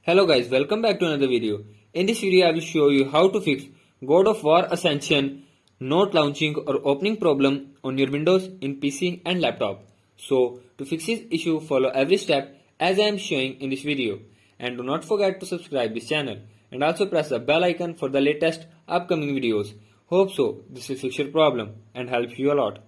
Hello guys, welcome back to another video. In this video I will show you how to fix God of War Ascension Not Launching or opening problem on your Windows in PC and laptop. So to fix this issue, follow every step as I am showing in this video. And do not forget to subscribe this channel and also press the bell icon for the latest upcoming videos. Hope so this will fix your problem and help you a lot.